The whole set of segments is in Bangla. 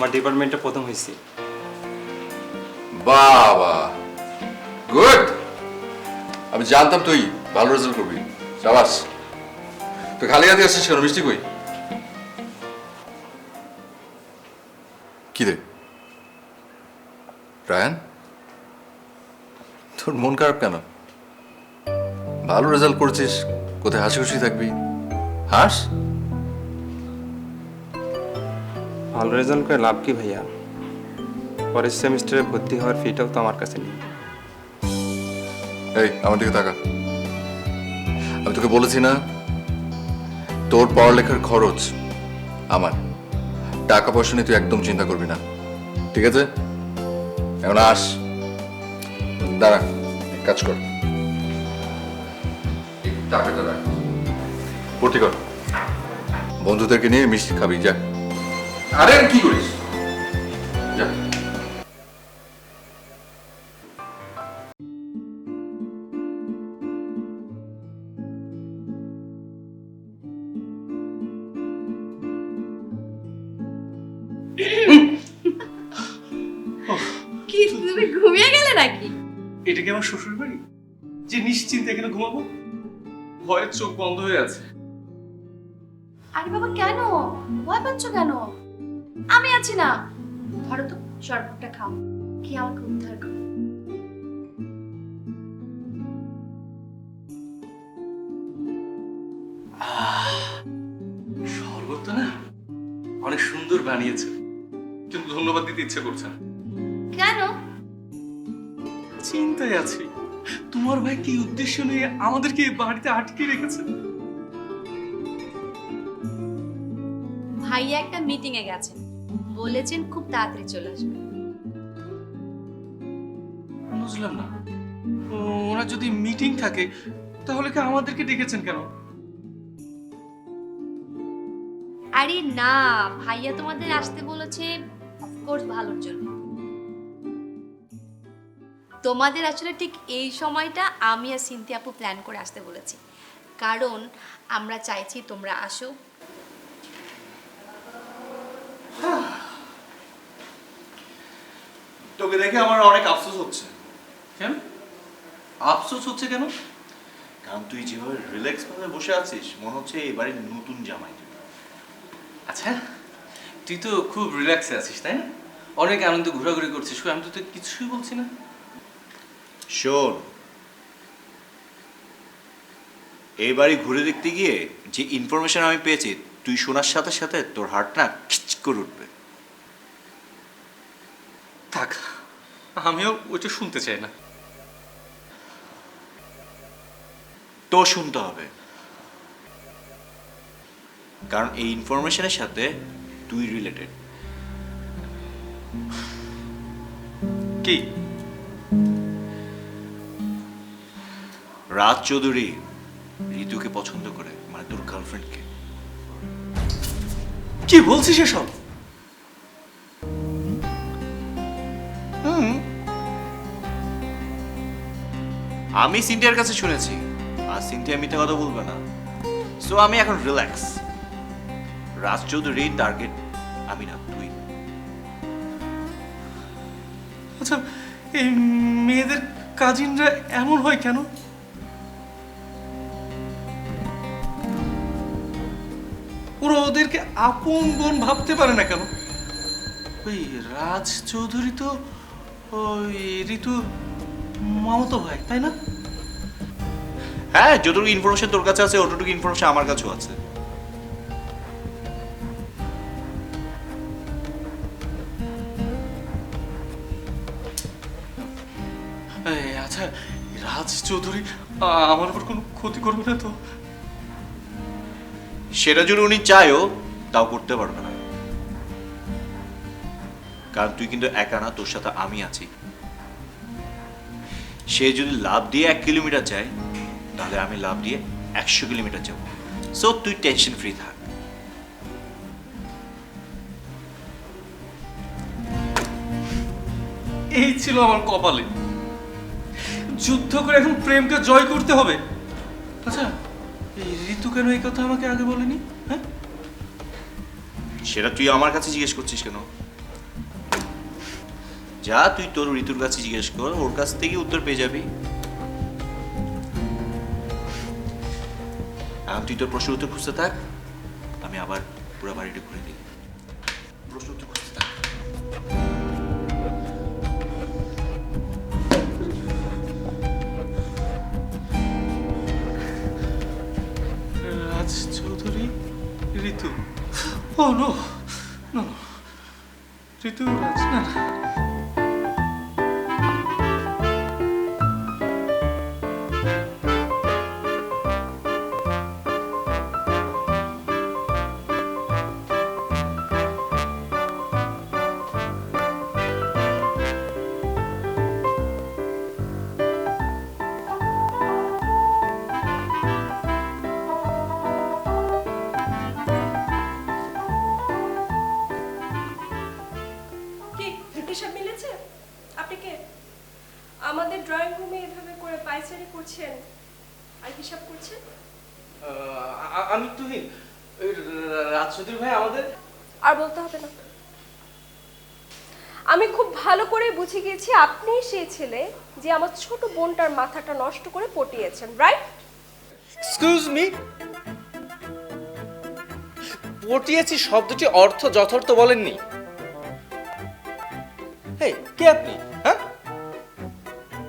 আমার ডিপার্টমেন্টে প্রথম হয়েছি। বাবা গুড, আমি জানতাম তুই ভালো রেজাল্ট করবি। শাবাশ। তুই খালি হাতে আসছিস কেন? মিষ্টি কই? কি রে রায়ান, তোর মন খারাপ কেন? ভালো রেজাল্ট করেছিস, কোথায় হাসি খুশি থাকবি, হাস। ভালো রেজাল্ট করে লাভ কি ভাইয়া? পরের সেমিস্টারে ভর্তি হওয়ার ফিটাও তো আমার কাছে নেই। এই আমার দিকে তাকা। আমি তোকে বলেছি না, তোর পড়ালেখার খরচ আমার, টাকা পয়সা নিয়ে তুই একদম চিন্তা করবি না, ঠিক আছে? এখন আস, দাঁড়া, এক কাজ কর, টাকাটা রাখ, ভর্তি কর। বন্ধুদেরকে নিয়ে মিষ্টি খাবি, যা। আরে কি করিস, যা। কি তুমি ঘুমিয়ে গেলে নাকি? এটা কি আমার শ্বশুর বাড়ি যে নিশ্চিন্তে এখানে ঘুমাবো? ভয়ে চোখ বন্ধ হয়ে আছে। আরে বাবা কেন ভয় পাচ্ছ কেন? আমি আছি না। ধরো তো শরবতটা খাও, কি আমাকে উদ্ধার করো। শরবতটা না অনেক সুন্দর বানিয়েছে, কিন্তু ধন্যবাদ দিতে ইচ্ছে করছে না। কেন? চিন্তায় আছি, তোমার ভাই কি উদ্দেশ্য নিয়ে আমাদেরকে এই বাড়িতে আটকে রেখেছে? ভাইয়া একটা মিটিং এ গেছেন, বলেছেন খুব তাড়াতাড়ি চলে আসবে। বুঝলাম না, ওরা যদি মিটিং থাকে তাহলে কি আমাদেরকে ডেকেছেন কেন? আরে না, ভাইয়া তোমাদের আসতে বলেছে অফকোর্স ভালোর জন্য। তোমাদের আসলে ঠিক এই সময়টা আমি আর সিনথি আপু প্ল্যান করে আসতে বলেছি, কারণ আমরা চাইছি তোমরা আসো। তোকে দেখে আমার অনেক আফসোস হচ্ছে। কেন আফসোস হচ্ছে কেন? কারণ তুই যেভাবে রিল্যাক্স ভাবে বসে আছিস, মনে হচ্ছে এবারে নতুন জামাই তুই। আচ্ছা, তুই তো খুব রিল্যাক্সে আছিস তাই না? অনেক আনন্দ ঘোরাঘুরি করছিস, আমি তো তোকে কিছুই বলছি না। শোন, এই বাড়ি ঘুরে দেখতে গিয়ে যে ইনফরমেশন আমি পেয়েছি, তুই শোনার সাথে সাথে তোর হার্ট না খিচ করে উঠবে। থাক, আমিও ওইটা শুনতে চাই না। তো শুনতে হবে, কারণ এই ইনফরমেশনের সাথে তুই রিলেটেড। কি? রাজ চৌধুরী ঋতুকে পছন্দ করে, মানে তোর গার্লফ্রেন্ডকে। কি বলছিস এসব? আমি সিনথিয়ার কাছে শুনেছি, আর সিনথিয়া মিথ্যা কথা বলবে না। সো আমি এখন রিল্যাক্স। রাজ চৌধুরী টার্গেট আমি না, তুই। আচ্ছা, এই মেয়েদের কাজিনরা এমন হয় কেন? ওরা ওদেরকে আপন বোন ভাবতে পারে না কেন? ওই রাজ চৌধুরী তো ওই ঋতুর মামাতো ভাই, তাই না? হ্যাঁ, যতটুকু ইনফরমেশন তোর কাছে আছে অতটুকু ইনফরমেশন আমার কাছেও আছে। আচ্ছা, রাজ চৌধুরী আমার উপর কোনো ক্ষতি করবে না তো? সেটা যদি উনি চায়ও তাও করতে পারবে না, কারণ তুই কিন্তু একা না, তোর সাথে আমি আছি। সে যদি লাভ দিয়ে 1 কিলোমিটার যায়, তাহলে আমি লাভ দিয়ে 100 কিলোমিটার যাব। সো তুই টেনশন ফ্রি থাক। এই ছিল আমার কপালে, যুদ্ধ করে এখন প্রেমকে জয় করতে হবে। আচ্ছা, এই ঋতু কেন এই কথা আমাকে আগে বলেনি? হ্যাঁ, সেটা তুই আমার কাছে জিজ্ঞেস করছিস কেন? যা তুই তোর ঋতুর কাছে জিজ্ঞেস কর, ওর কাছ থেকে উত্তর পেয়ে যাবি। এখন তুই তোর প্রশ্নের উত্তর খুঁজতে থাক, আমি আবার পুরো বাড়িটা ঘুরে দিই। প্রশ্ন উত্তর খুঁজতে থাক। রাজ চৌধুরী, ঋতু। ও নো, নো, ঋতু রাজ, না না। কি হিসাব মিলেছে? আপনি কে? আমাদের ড্রয়িং রুমে এভাবে করে পায়চারি করছেন আর হিসাব করছেন? আমি তুহিন, রাজ চৌধুরী ভাই আমাদের। আর বলতে হবে না, আমি খুব ভালো করে বুঝে গেছি আপনি সেই ছেলে যে আমার ছোট বোনটার মাথাটা নষ্ট করে পটিয়েছেন, রাইট? এক্সকিউজ মি, পটিয়েছি শব্দটি অর্থ যথার্থ বলেননি। হেই, কে আপনি? হ্যাঁ,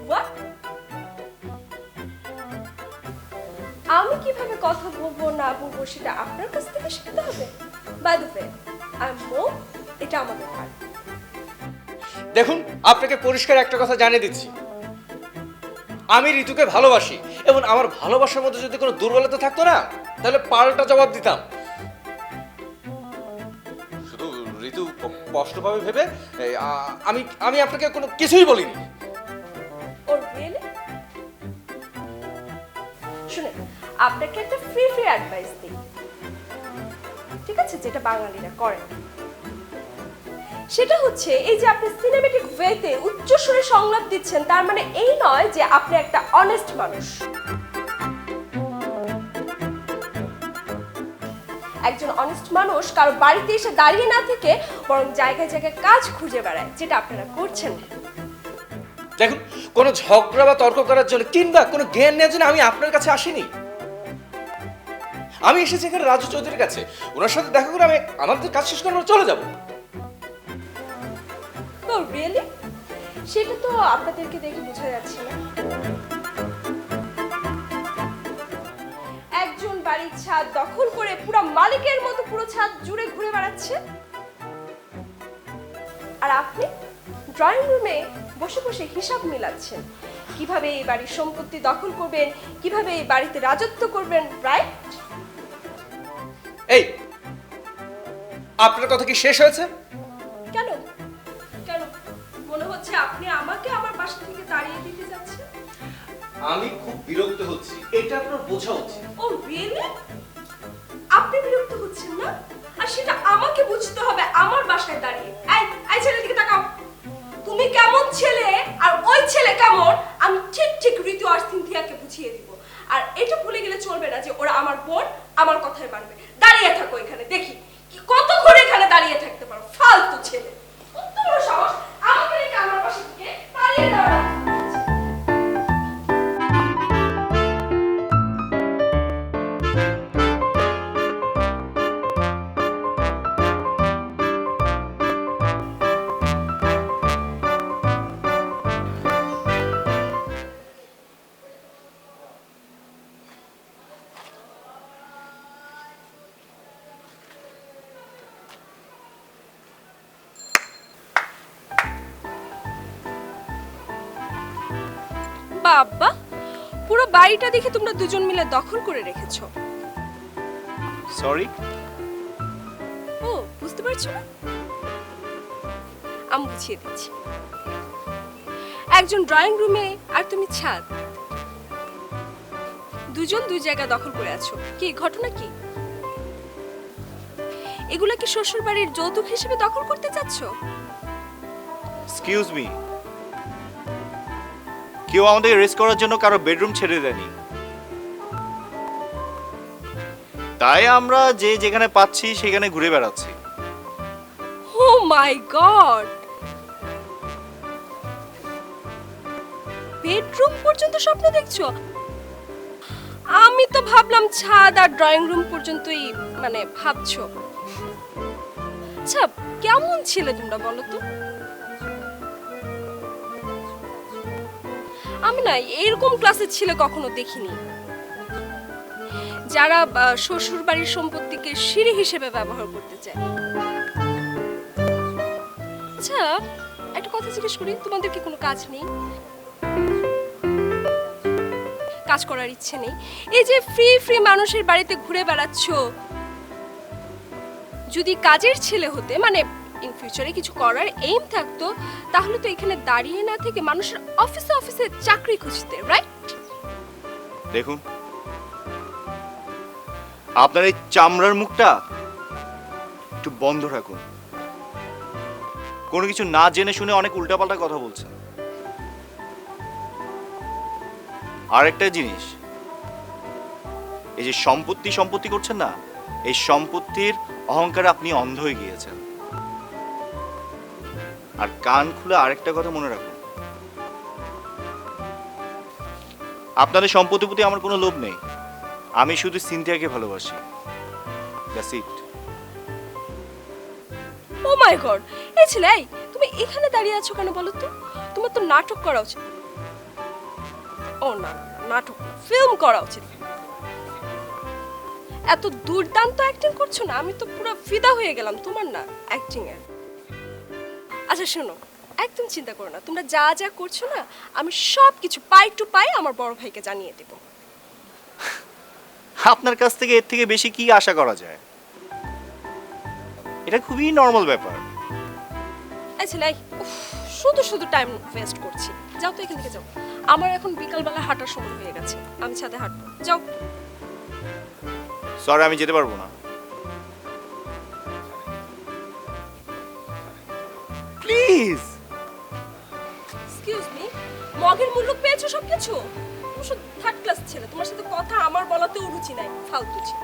হোয়াট? আমি কিভাবে কথা বলবো না বলবো সেটা আপনার কাছ থেকে শিখতে হবে। By the way, I am Mo, এটা আমাদের বাড়ি। দেখুন, আপনাকে পরিষ্কার একটা কথা জানিয়ে দিচ্ছি, আমি ঋতুকে ভালোবাসি এবং আমার ভালোবাসার মধ্যে যদি কোনো দুর্বলতা থাকতো না তাহলে পাল্টা জবাব দিতাম। শুধু ঋতু কষ্ট পাবে ভেবে আমি আমি আপনাকে কোনো কিছুই বলিনি। ও রিয়েলি? শুনে আপনাকে একটা ফ্রি অ্যাডভাইস দিই, ঠিক আছে, যেটা বাঙালিরা করেন। সেটা হচ্ছে এই যে আপনি সিনেমেটিক ওয়েতে উচ্চস্বরে সংলাপ দিচ্ছেন, তার মানে এই নয় যে আপনি একটা অনেস্ট মানুষ। একজন অনেস্ট মানুষ কারো বাড়িতে এসে দাঁড়িয়ে না থেকে বরং জায়গায় জায়গায় কাজ খুঁজে বেড়ায়, যেটা আপনারা করছেন। দেখুন, কোনো ঝগড়া বা তর্ক করার জন্য কিংবা কোনো জ্ঞান নেওয়ার জন্য আমি আপনার কাছে আসিনি। আমি এসেছি এখানে রাজু চৌধুরীর কাছে, ওনার সাথে দেখা করে আমি আমাদের কাজ শেষ করে আমরা চলে যাব। ও রিয়েলি? সেটা তো আপনাদেরকে দেখে বোঝা যাচ্ছে না। একজন বাড়ির ছাদ দখল করে পুরো মালিকের মতো পুরো ছাদ জুড়ে ঘুরে বেড়াচ্ছে, আর আপনি ড্রয়িং রুমে বসে বসে হিসাব মিলাচ্ছেন কিভাবে এই বাড়ির সম্পত্তি দখল করবেন, কিভাবে এই বাড়িতে রাজত্ব করবেন, রাইট? এই, আপনার কথা কি শেষ হয়েছে? কেন কেন মনে হচ্ছে আপনি আমাকে আমার বাসা থেকে তাড়িয়ে দিতে যাচ্ছেন? আমি খুব বিরক্ত হচ্ছি, এটা আপনার বোঝা উচিত। ও রিয়েলি? আপনি বিরক্ত হচ্ছেন না? আর সেটা আমাকে বুঝতে হবে আমার বাসায় দাঁড়িয়ে। এই ছেলের দিকে তাকাও। তুমি কেমন ছেলে আর ওই ছেলে কেমন, আমি ঠিক ঠিক ঋতু আর সিনথিয়াকে বুঝিয়ে দিব। আর এটা ভুলে গেলে চলবে না যে ওরা আমার বোন, আমার কথাই মানবে। দাঁড়িয়ে থাকো এখানে, দেখি কি কতক্ষণ এখানে দাঁড়িয়ে থাকতে পারো, ফালতু ছেলে। কত বড় সাহস আমাকে রেখে আমার বাসা থেকে দাঁড়িয়ে দাঁড়া। বাবা, পুরো বাড়িটা দেখে তোমরা দুজন মিলে দখল করে রেখেছো। সরি। ও, বুঝতে পারছো না? আমি বুঝিয়ে দিচ্ছি। একজন ড্রয়িং রুমে আর তুমি ছাদ, দুজন দুই জায়গা দখল করে আছো। কি ঘটনা কি? এগুলা কি শ্বশুর বাড়ির যৌতুক হিসেবে দখল করতে চাচ্ছ? এক্সকিউজ মি, কেউ আমাদের রেস্ট করার জন্য কারো বেডরুম ছেড়ে দেয়নি, তাই আমরা যে যেখানে পাচ্ছি সেখানে ঘুরে বেড়াচ্ছি। ও মাই গড! বেডরুম পর্যন্ত স্বপ্ন দেখছো? আমি তো ভাবলাম ছাদ আর ড্রয়িং রুম পর্যন্তই মানে ভাবছো। আচ্ছা, কেমন ছিলে তোমরা বলো তো? আমি না এরকম ক্লাসে ছিলে কখনো দেখিনি, যারা শ্বশুর বাড়ির সম্পত্তিকে সিঁড়ি হিসেবে ব্যবহার করতে চায়। আচ্ছা, একটা কথা জিজ্ঞেস করি, তোমাদের কি কোনো কাজ নেই? কাজ করার ইচ্ছে নেই? এই যে ফ্রি ফ্রি মানুষের বাড়িতে ঘুরে বেড়াচ্ছ, যদি কাজের ছেলে হতে, মানে ইন ফিউচারে কিছু করার এইম থাকতো, তাহলে তো এখানে দাঁড়িয়ে না থেকে মানুষের অফিসে অফিসে চাকরি খুঁজতে, রাইট? দেখুন, আপনার এই চামড়ার মুখটা একটু বন্ধ রাখুন। কোনো কিছু না জেনে শুনে অনেক উল্টাপাল্টা কথা বলছেন। আর একটা জিনিস, এই যে সম্পত্তি করছেন না, এই সম্পত্তির অহংকারে আপনি অন্ধ হয়ে গিয়েছেন। আর কান খুলে আরেকটা কথা মনে রাখুন, আপনাদের সম্পত্তির প্রতি আমার কোনো লোভ নেই। আমি শুধু সিনথিয়াকে ভালোবাসি, that's it. O my god, এই ছেলে, এই তুমি এখানে দাঁড়িয়ে আছো কেন বলো তো? তোমার তো নাটক করা উচিত। ও না, নাটক ফিল্ম করা উচিত। এত দুর্দান্ত অ্যাক্টিং করছো না, আমি তো পুরো ফিদা হয়ে গেলাম তোমার না অ্যাক্টিং এর। আচ্ছা শোনো, একদম চিন্তা করো না, তোমরা যা যা করছো না, আমি সব কিছু পাই টু পাই আমার বড় ভাইকে জানিয়ে দেব। আপনার কাছ থেকে এর থেকে বেশি কি আশা করা যায়? এটা খুবই নর্মাল ব্যাপার। আচ্ছা লাই, শুধু শুধু টাইম ওয়েস্ট করছি। যাও তো এখান থেকে যাও, আমার এখন বিকালবেলা হাঁটার সময় হয়ে গেছে, আমি ছাদে হাঁটবো। যাও। সরি, আমি যেতে পারবো না। প্লিজ। এক্সকিউজ মি, মগের মূল্য পেয়েছো সবকিছু? তুমি শুধু থার্ড ক্লাস ছেলে, তোমার সাথে কথা আমার বলাতেও রুচি নাই, ফালতু ছিল।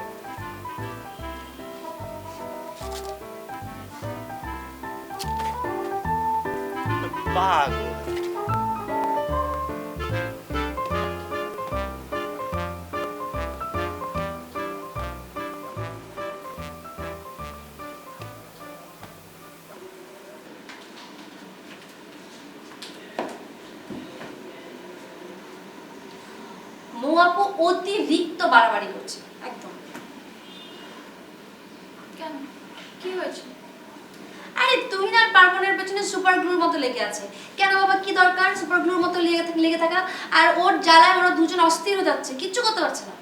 পাগল। মৌ আপু অতিরিক্ত বাড়াবাড়ি করছে একদম। কেন, কি হয়েছে? আরে তুহিন আর পার্বণের পেছনে সুপার গ্লুর মতো লেগে আছে। কেন বাবা, কি দরকার সুপার গ্লুর মতো লেগে থাকা? আর ওর জ্বালায় ওরা দুজন অস্থির হয়ে যাচ্ছে, কিচ্ছু করতে পারছে না।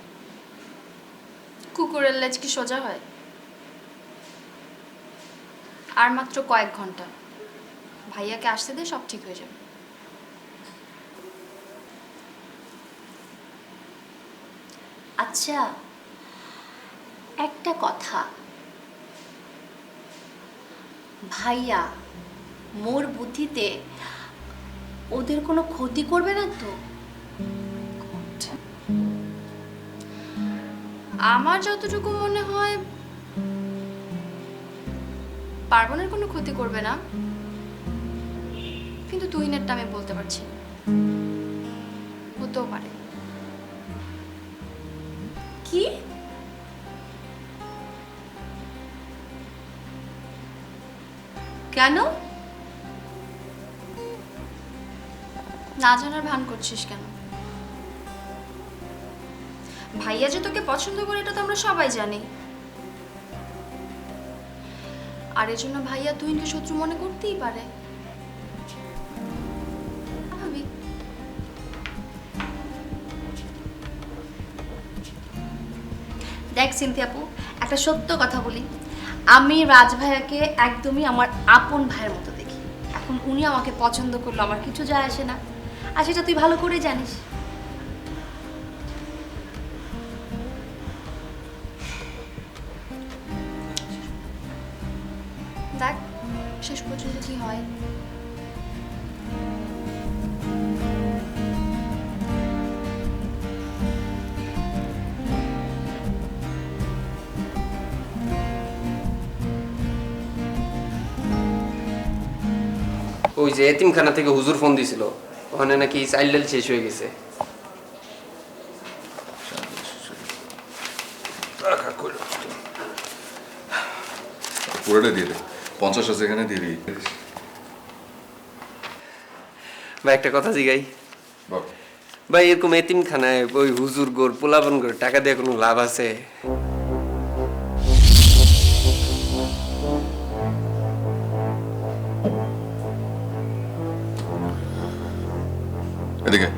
কুকুরের লেজ কি সোজা হয়? আর মাত্র কয়েক ঘন্টা, ভাইয়াকে আসতে দিয়ে সব ঠিক হয়ে যাবে। আচ্ছা একটা কথা, ভাইয়া মোর বুদ্ধিতে ওদের কোনো ক্ষতি করবে না তো? আমার যতটুকু মনে হয় পার্বণের কোনো ক্ষতি করবে না, কিন্তু তুহিনেরটা আমি বলতে পারছি না, হতেও পারে। কি? কেন? না জানার ভান করছিস কেন? ভাইয়া যে তোকে পছন্দ করে এটা তো আমরা সবাই জানি, আর এর জন্য ভাইয়া তুহিনকে শত্রু মনে করতেই পারে। স্বাভাবিক। দেখ সিনথিয়া আপু, একটা সত্য কথা বলি, আমি রাজ ভাইয়াকে একদমই আমার আপন ভাইয়ের মতো দেখি। এখন উনি আমাকে পছন্দ করলো, আমার কিছু যায় আসে না, আর সেটা তুই ভালো করে জানিস। দেখ শেষ পর্যন্ত কি হয়। ওই যে এতিমখানা থেকে হুজুর ফোন দিছিল, ওখানে নাকি চাইল্ড ডাল শেষ হয়ে গেছে। পুরোটা দিয়ে দে, 50 আছে এখানে দিয়ে দিই। ভাই একটা কথা জিগাই, বল। ভাই এরকম এতিমখানায় ওই হুজুর গোর পোলাপন করে টাকা দিয়ে কোনো লাভ আছে? এদিকে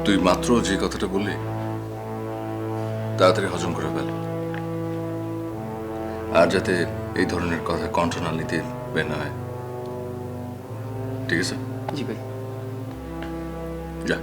তুই মাত্র যে কথাটা বললি তাড়াতাড়ি হজম করে ফেল, আর যাতে এই ধরনের কথা কণ্ঠ না নিতে বের না হয়, ঠিক আছে? জি ভাই। যা।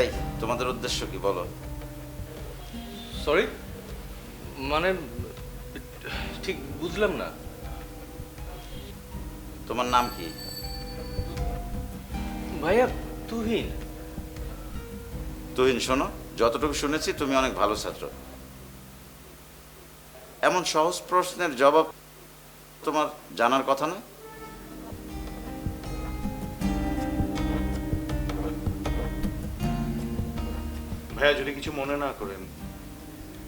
এই তোমাদের উদ্দেশ্য কি বলো? সরি, মানে ঠিক বুঝলাম না। তোমার নাম কি? ভাইয়া তুহিন। তুহিন, শোনো, যতটুকু শুনেছি তুমি অনেক ভালো ছাত্র। এমন সহজ প্রশ্নের জবাব তোমার জানার কথা না? ভাইয়া যদি কিছু মনে না করেন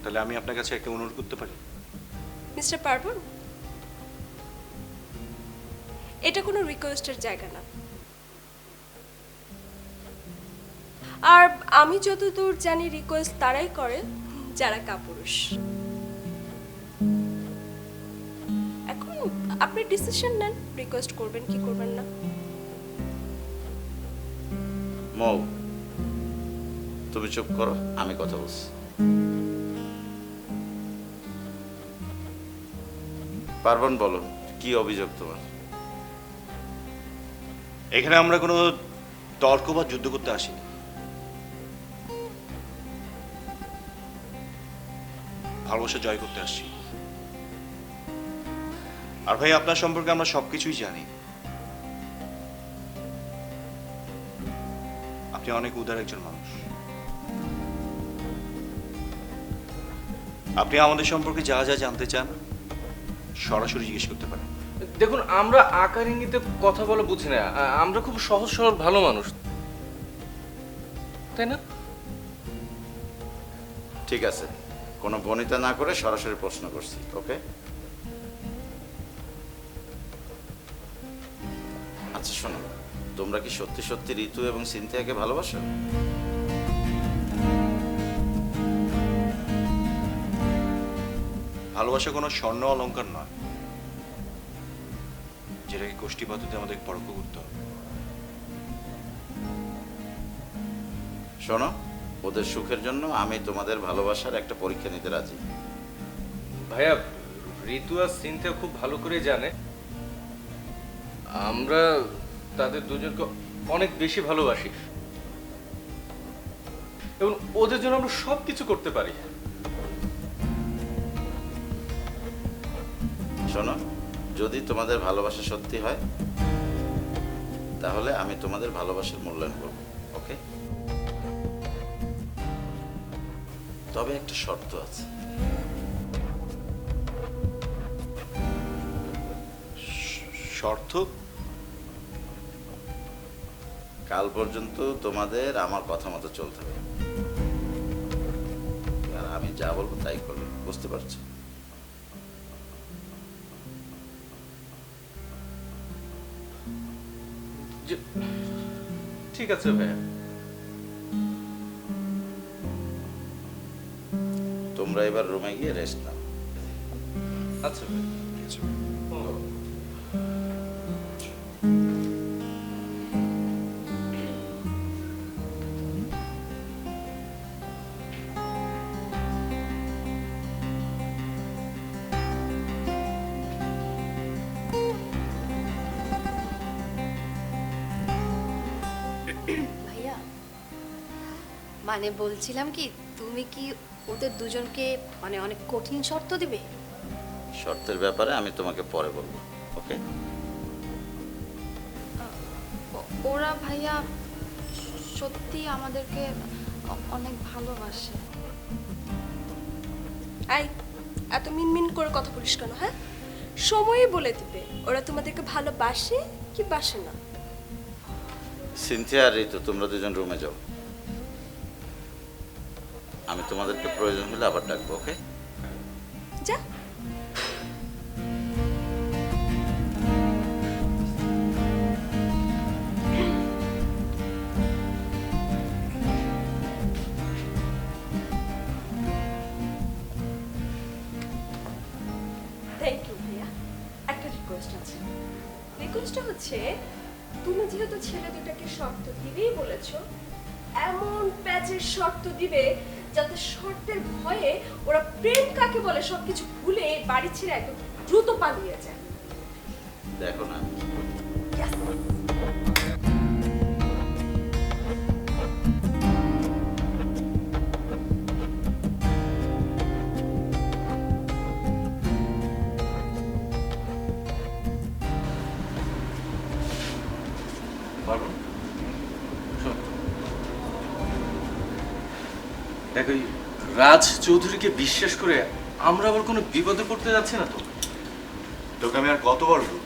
তাহলে আমি আপনার কাছে একটা অনুরোধ করতে পারি? মিস্টার পার্বণ, এটা কোনো রিকোয়েস্টের জায়গা না। আর আমি যতদূর জানি রিকোয়েস্ট তারাই করে যারা কাপুরুষ। এখন আপনি ডিসিশন নেন রিকোয়েস্ট করবেন কি করবেন না। মৌ, তুমি চুপ করো, আমি কথা বলছি। পার্বণ, বলো কি অভিযোগ তোমার? এখানে আমরা কোনো তর্ক বা যুদ্ধ করতে আসিনি। ভালোবাসা জয় করতে আসছি। আর ভাই, আপনার সম্পর্কে আমরা সবকিছুই জানি। আপনি অনেক উদার একজন মানুষ। আপনি আমাদের সম্পর্কে যা যা জানতে চান সরাসরি জিজ্ঞেস করতে পারেন। দেখুন, আমরা আকার ইঙ্গিতে কথা বলা বুঝি না। আমরা খুব সহজ সরল ভালো মানুষ, তাই না? ঠিক আছে, কোনো বনিতা না করে সরাসরি প্রশ্ন করছি, ওকে? আচ্ছা শোনো, তোমরা কি সত্যি সত্যি ঋতু এবং সিনথিয়াকে ভালোবাসো? ভালোবাসা কোনো স্বর্ণ অলংকার নয় যেটাকে গোষ্ঠী পদ্ধতি আমাদের পরোক্ষ করতে হবে। শোনো, ওদের সুখের জন্য আমি তোমাদের ভালোবাসার একটা পরীক্ষা নিতে রাজি। ভাইয়া, ঋতু আর সিনথিয়া খুব ভালো করে জানে আমরা তাদের দুজনকে অনেক বেশি ভালোবাসি এবং ওদের জন্য আমরা সব কিছু করতে পারি। শোনো, যদি তোমাদের ভালোবাসা সত্যি হয় তাহলে আমি তোমাদের ভালোবাসার মূল্যায়ন করব, ওকে? তবে একটা শর্ত আছে। শর্ত? কাল পর্যন্ত তোমাদের আমার কথা মতো চলতে হবে, আর আমি যা বলবো তাই করবে, বুঝতে পারছো? ঠিক আছে ভাইয়া। তোমরা এবার রুমে গিয়ে রেস্ট নাও। আচ্ছা ভাই। ভাইয়া মানে বলছিলাম কি তুমি কি ওদের দুজনকে মানে অনেক কঠিন শর্ত দিবে? শর্তের ব্যাপারে আমি তোমাকে পরে বলবো, ওকে? ওরা ভাইয়া সত্যি আমাদেরকে অনেক ভালোবাসে। এই এত মিনমিন করে কথা বলিস কেন? হ্যাঁ, সময়ই বলে দিবে ওরা তোমাদেরকে ভালোবাসে কি বাসে না। সিনথিয়া আর ঋতু, তোমরা দুজন রুমে যাও। আমি তোমাদেরকে প্রয়োজন হলে আবার ডাকবো, ওকে? যা। থ্যাংক ইউ ভাইয়া। একটা রিকোয়েস্ট আছে। রিকোয়েস্টটা হচ্ছে তুমি যেহেতু ছেলে দুটাকে শর্ত দিবেই বলেছো, এমন প্যাচের শর্ত দিবে যাতে শর্তের ভয়ে ওরা প্রেম কাকে বলে সবকিছু ভুলে বাড়ি ছেড়ে একদম দ্রুত পালিয়ে যায়। দেখো না, Yes! পারবো? শোন, দেখ ওই রাজ চৌধুরীকে বিশ্বাস করে আমরা আবার কোনো বিপদে পড়তে যাচ্ছি না তো? তোকে আমি আর কতবার বলবো?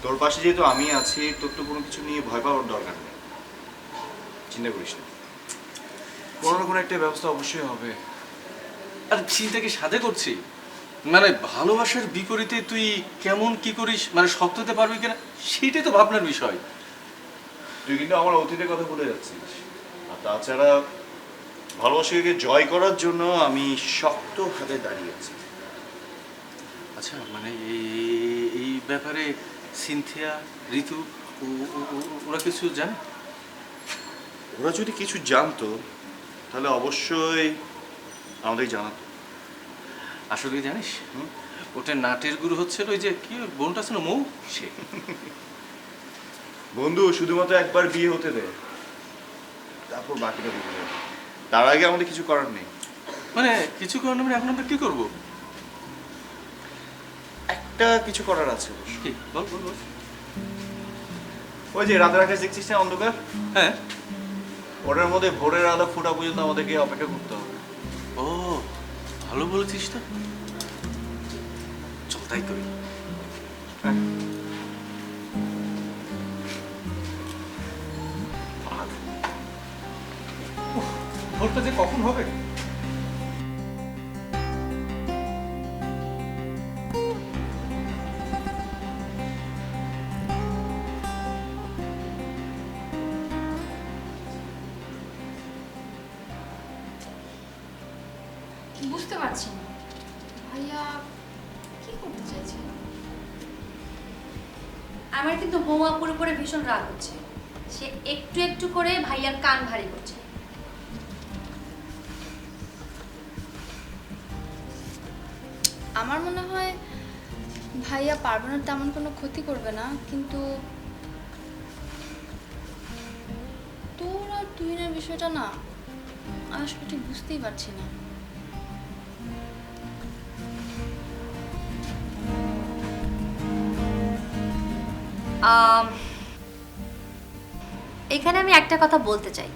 তোর পাশে যেহেতু আমি আছি, তোর তো কোনো কিছু নিয়ে ভয় পাওয়ার দরকার নেই। চিন্তা করিস না, কোনো না কোনো একটা ব্যবস্থা অবশ্যই হবে। আর চিন্তা কি সাধে করছি? মানে ভালোবাসার বিপরীতে তুই কেমন কি করিস, মানে শক্ত হতে পারবি কিনা সেটাই তো ভাবনার বিষয়। তুই কিন্তু আমার অতীতের কথা ভুলে যাচ্ছিস। আর তাছাড়া ভালোবাসাকে জয় করার জন্য আমি শক্ত হাতে দাঁড়িয়ে আছি। আচ্ছা, মানে এই ব্যাপারে সিনথিয়া, ঋতু ওরা কিছু জানে? ওরা যদি কিছু জানতো তাহলে অবশ্যই আমাদের জানাতো। আসলে কি জানিস, ওটা নাটের গুরু হচ্ছে ওই যে কি বোনটা আছে না, মৌ, সে। বন্ধু শুধুমাত্র একবার বিয়ে হতে দে, তারপর বাকিটা বুঝে যাবে। তার আগে আমাদের কিছু করার নেই। মানে কিছু কারণে মানে এখন আমরা কি করবো? একটা কিছু করার আছে। কি বল বল বল। ওই যে রাতের আকাশ দেখছিস না, অন্ধকার? হ্যাঁ। ওটার মধ্যে ভোরের আলো ফোটা পর্যন্ত আমাদেরকে অপেক্ষা করতে হবে। ও, ভালো বলেছিস তো, চল তাই করি। ভোরটা যে কখন হবে? বুঝতে পারছি না ভাইয়া কি করতে চাইছে। আমার কিন্তু মৌয়া পুরো করে ভীষণ রাগ হচ্ছে। সে একটু একটু করে ভাইয়ার কান ভারী করছে। আমার মনে হয় ভাইয়া পার্বণের তেমন কোনো ক্ষতি করবে না, কিন্তু তোর আর তুহিনের বিষয়টা না আমি আসলে ঠিক বুঝতেই পারছি না। এখানে আমি একটা কথা বলতে চাই,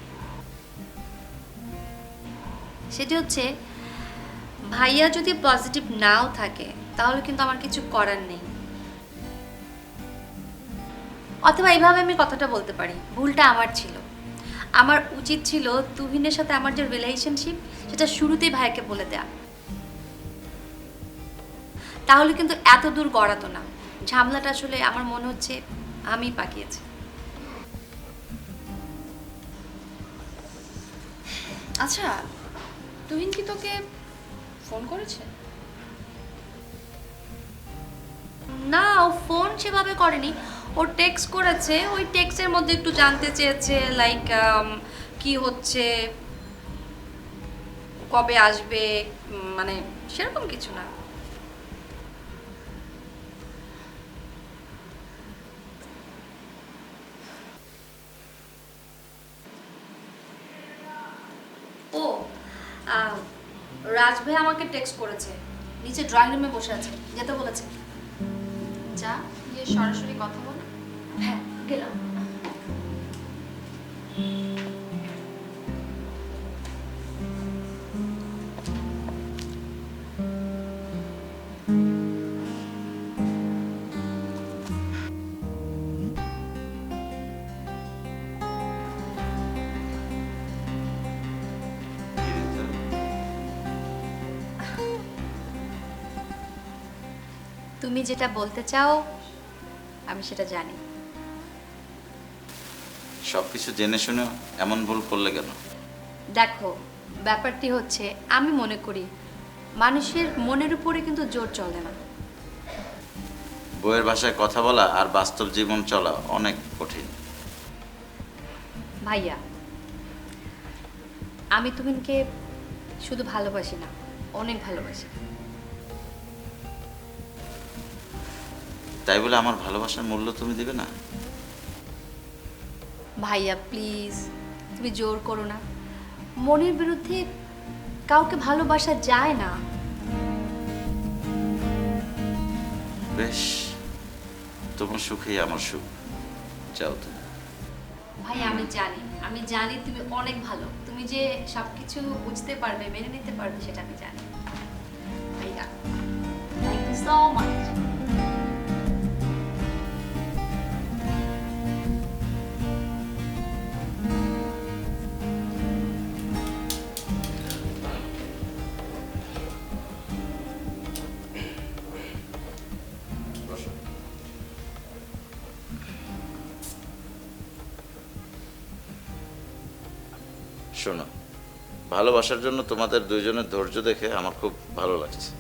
সেটি হচ্ছে ভাইয়া যদি পজিটিভ নাও থাকে তাহলে কিন্তু আমার কিছু করার নেই। অথবা এইভাবে আমি কথাটা বলতে পারি, ভুলটা আমার ছিল। আমার উচিত ছিল তুহিনের সাথে আমার যে রিলেশনশিপ সেটা শুরুতেই ভাইয়াকে বলে দেয়া, তাহলে কিন্তু এত দূর গড়াতো না। ঝামেলাটা আসলে আমার মনে হচ্ছে আমি পাকিয়েছি। আচ্ছা তুহিন কি তোকে ফোন করেছে? না, ও ফোন সেভাবে করেনি, ও টেক্সট করেছে। ওই টেক্সটের মধ্যে একটু জানতে চেয়েছে লাইক কি হচ্ছে, কবে আসবে, মানে সেরকম কিছু না। ও রাজ ভাই আমাকে টেক্সট করেছে, নিচে ড্রয়িং রুমে বসে আছে, যেতে বলেছে। যা গিয়ে সরাসরি কথা বল। হ্যাঁ, গেলাম। তুমি যেটা বলতে চাও আমি সেটা জানি। সবকিছু জেনে শুনে এমন ভুল করলে কেন? দেখো, ব্যাপারটি হচ্ছে আমি মনে করি মানুষের মনের উপরে কিন্তু জোর চলে না। বইয়ের ভাষায় কথা বলা আর বাস্তব জীবন চলা অনেক কঠিন। ভাইয়া, আমি তুমিনকে শুধু ভালোবাসি না, অনেক ভালোবাসি। তাই বলে আমার ভালোবাসার মূল্য তুমি দিবে না? ভাইয়া প্লিজ, তুমি জোর করো না। মনের বিরুদ্ধে কাউকে ভালোবাসা যায় না। বেশ, তোমার সুখেই আমার সুখ, যাও তুমি। ভাই আমি জানি তুমি অনেক ভালো, তুমি যে সবকিছু বুঝতে পারবে, মেনে নিতে পারবে, সেটা আমি জানি। ভাইয়া, থ্যাংক ইউ সো মাচ। শোনো, ভালোবাসার জন্য তোমাদের দুইজনের ধৈর্য দেখে আমার খুব ভালো লাগছে।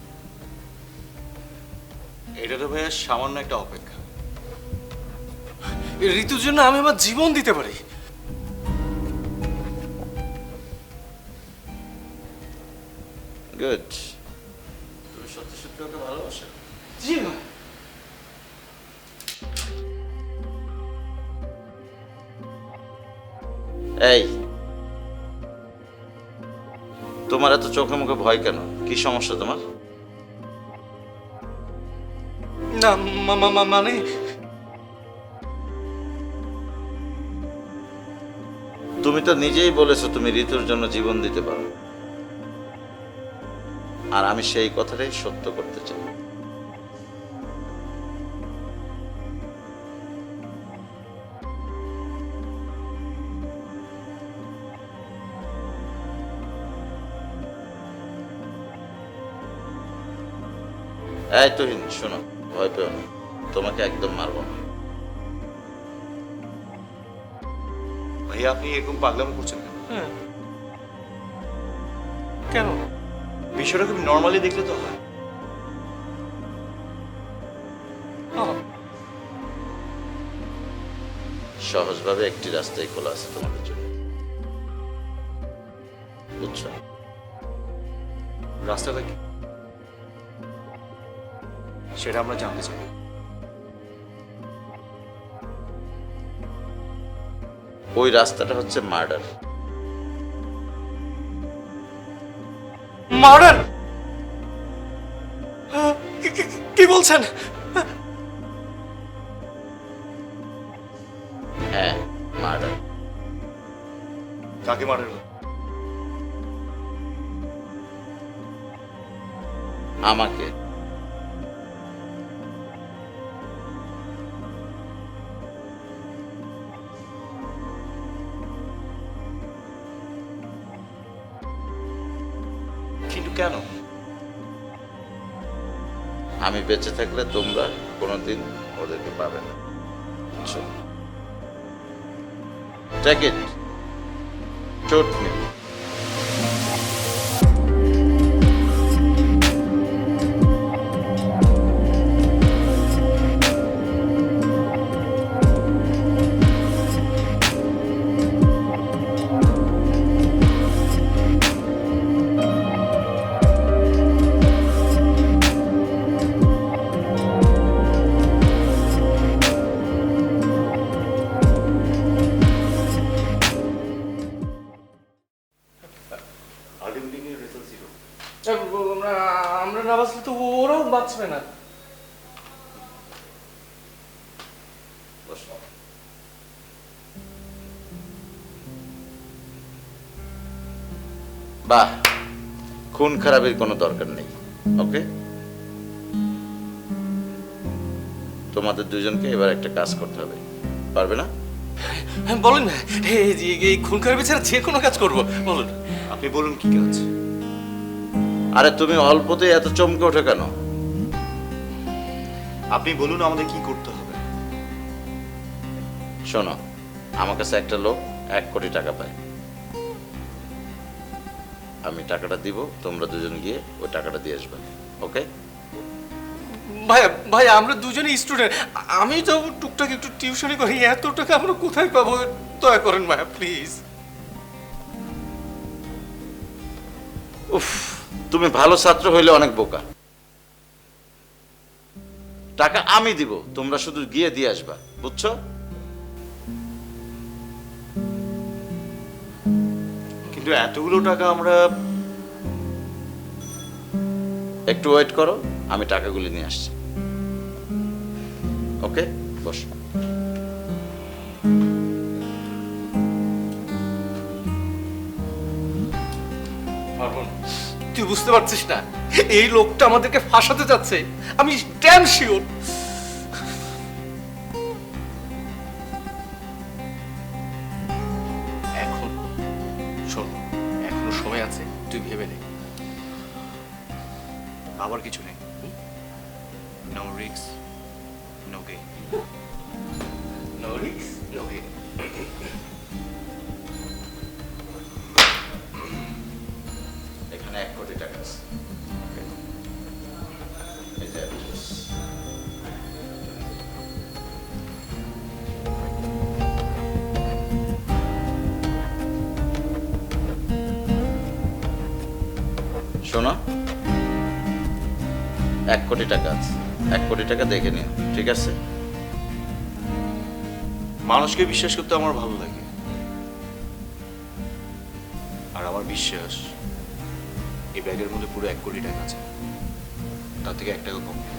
এটা তো ভাইয়া সামান্য একটা অপেক্ষা। এই ঋতুর জন্য আমি আমার জীবন দিতে পারি। গুড। তুমি সত্যি সত্যি ওকে ভালোবাসো? জি ভাই। এই, তোমার এত চোখে মুখে ভয় কেন? কি সমস্যা তোমার? না মানে তুমি তো নিজেই বলেছো তুমি ঋতুর জন্য জীবন দিতে পারো, আর আমি সেই কথাটাই সত্য করতে চাই। এই তুহিন, শোনো, ভয় পেও না, তোমাকে একদম মারবো না। ভাইয়া আপনি এরকম পাগলামি করছেন কেন? হ্যাঁ, কেন? বিষয়টা খুব নর্মালি দেখলে তো হয়। সহজভাবে একটি রাস্তাই খোলা আছে তোমাদের জন্য, বুঝছো? রাস্তাটা কি সেটা আমরা জানতে চাই। ওই রাস্তাটা হচ্ছে মার্ডার। মার্ডার? কি বলছেন? হ্যাঁ, মার্ডার। কাকে মার্ডার? আমাকে। কিন্তু কেন? আমি বেঁচে থাকলে তোমরা কোনোদিন ওদেরকে পাবে না, বুঝছো? Take it. Shoot me. বাঁচবে না। বসো। বাহ, খুন খারাপের কোনো দরকার নেই। ওকে, তোমাদের দুজনকে এবার একটা কাজ করতে হবে, পারবে না? হ্যাঁ বলুন না, এই খুন খারাপি ছাড়া যে কোনো কাজ করবো, বলুন। আপনি বলুন কি কাজ। আরে তুমি অল্পতে এত চমকে ওঠো কেন? আপনি বলুন আমাদের কি করতে হবে। শোনো, আমার কাছে একটা লোক 1 কোটি টাকা পায়। আমি টাকাটা দিব, তোমরা দুজন গিয়ে ওই টাকাটা দিয়ে আসবে। ওকে? ভাইয়া ভাইয়া আমরা দুজনেই স্টুডেন্ট, আমি তো টুকটাক একটু টিউশনি করি, এত টাকা আমরা কোথায় পাবো? দয়া করেন ভাইয়া প্লিজ। উফ, তুমি ভালো ছাত্র হইলে অনেক বোকা। টাকা আমি দিব, তোমরা শুধু গিয়ে দিয়ে আসবা, বুঝছো? কিন্তু এতগুলো টাকা আমরা একটু ওয়েট করো, আমি টাকাগুলি নিয়ে আসছি। ওকে, বস। পারবো না। তুই বুঝতে পারছিস না, এই লোকটা আমাদেরকে ফাঁসাতে যাচ্ছে, আমি ড্যাম শিওর। এখন শোন, এখনো সময় আছে, তুই ভেবে নে। আবার কিছু নেই। No risk no gain. No risk no gain. এখানে 1 কোটি টাকা আছে। এই যে address। শোনো, 1 কোটি টাকা আছে। 1 কোটি টাকা দেখে নিও, ঠিক আছে? মানুষকে বিশ্বাস করতে আমার ভালো লাগে, আর আমার বিশ্বাস এই ব্যাগের মধ্যে পুরো 1 কোটি টাকা আছে, তার থেকে 1 টাকা কম নেই।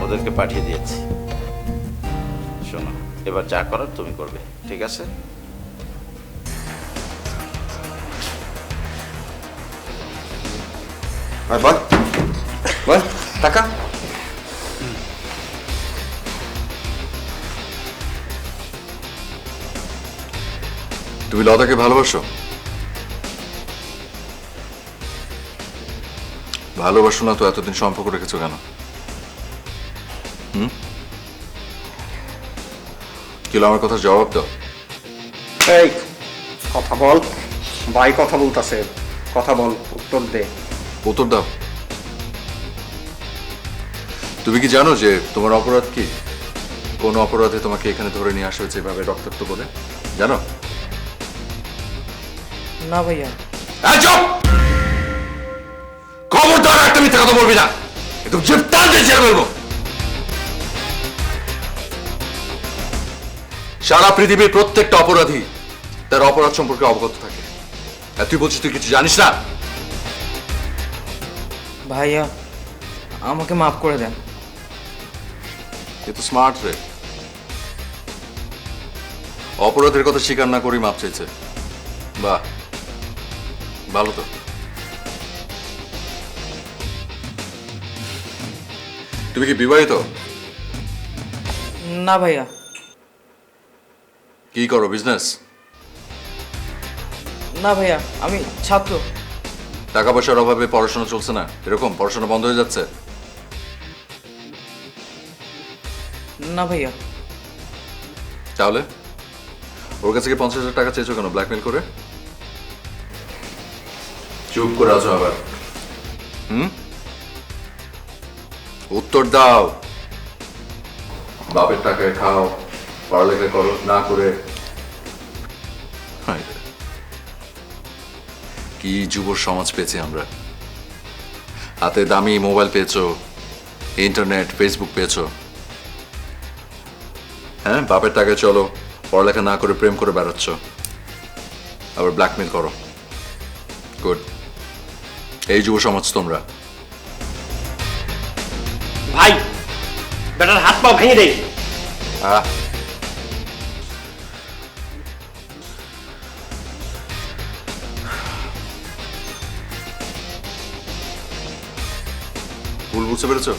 ওদেরকে পাঠিয়ে দিয়েছি। শোনো, এবার যা করার তুমি করবে, ঠিক আছে? আর বল বল টাকা। তুমি লতাকে ভালোবাসো? ভালোবাসো না তো এতদিন সম্পর্ক রেখেছো কেন? কিলো, আমার কথা জবাব দাও। এই কথা বল, ভাই কথা বলতাছে, কথা বল, উত্তর দে। উত্তর দাও। তুমি কি জানো যে তোমার অপরাধ কি? কোন অপরাধে তোমাকে এখানে ধরে নিয়ে আসা হয়েছে এভাবে রক্তাক্ত করে, জানো? না ভাইয়া। খবরদার একটা মিথ্যা কথা বলবি না, একদম গ্রেফতার দিয়ে ছেড়ে ফেলবো। সারা পৃথিবীর প্রত্যেকটা অপরাধী তার অপরাধ সম্পর্কে অবগত থাকে, আর তুই বলছিস তুই কিছু জানিস না? ভাইয়া আমাকে মাফ করে দেন। এ তো স্মার্ট রে, অপরাধের কথা স্বীকার না করেই মাপ চাইছে। বাহ, ভালো তো। তুমি কি বিবাহিত? না ভাইয়া। কি করো, বিজনেস? না ভাইয়া, আমি ছাত্র। টাকা পয়সার অভাবে পড়াশোনা চলছে না, এরকম পড়াশোনা বন্ধ হয়ে যাচ্ছে? না ভাইয়া। তাহলে ওর কাছে কি 50,000 টাকা চেয়েছো কেন, ব্ল্যাকমেল করে? চুপ করে আছো আবার? উত্তর দাও। বাপের টাকায় খাও, পড়ালেখা করো না করে। হায় রে, কি যুব সমাজ পেয়েছি আমরা। হাতে দামি মোবাইল পেয়েছো, ইন্টারনেট, ফেসবুক পেয়েছো। হ্যাঁ, বাপের টাকায় চলো, পড়ালেখা না করে প্রেম করে বেড়াচ্ছ, আবার ব্ল্যাকমেল করো। গুড, এই যুব সমাজ তোমরা। ভাই বেটার হাত পা ভেঙে দেই। আহ, ভুল বুঝতে পেরেছো?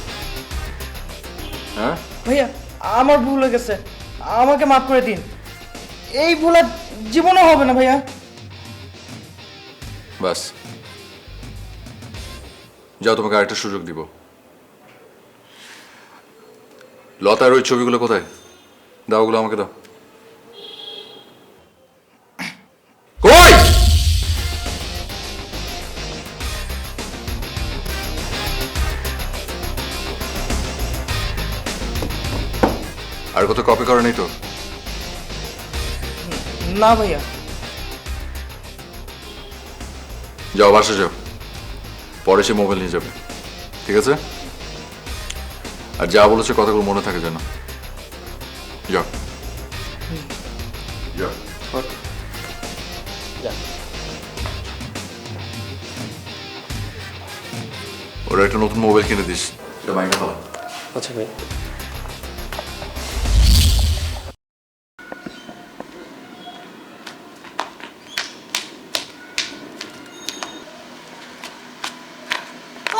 হ্যাঁ, ভাইয়া আমার ভুল হয়ে গেছে, আমাকে মাফ করে দিন। এই ভুল আর জীবনে হবে না ভাইয়া। বাস যাও, তোমাকে আরেকটা সুযোগ দিব। লতার ওই ছবিগুলো কোথায়? দাও, ওগুলো আমাকে দাও। কই? আর কত কপি করা নেই তো? না ভাইয়া। যাও, বাসা যাও, পরে সে মোবাইল নিয়ে যাবে, ঠিক আছে? আর যা বলেছে কথাগুলো মনে থাকে যেন। যাও যাও। ওরা একটা নতুন মোবাইল কিনে দিস, এটা মাইনে ফেলা। আচ্ছা ভাই।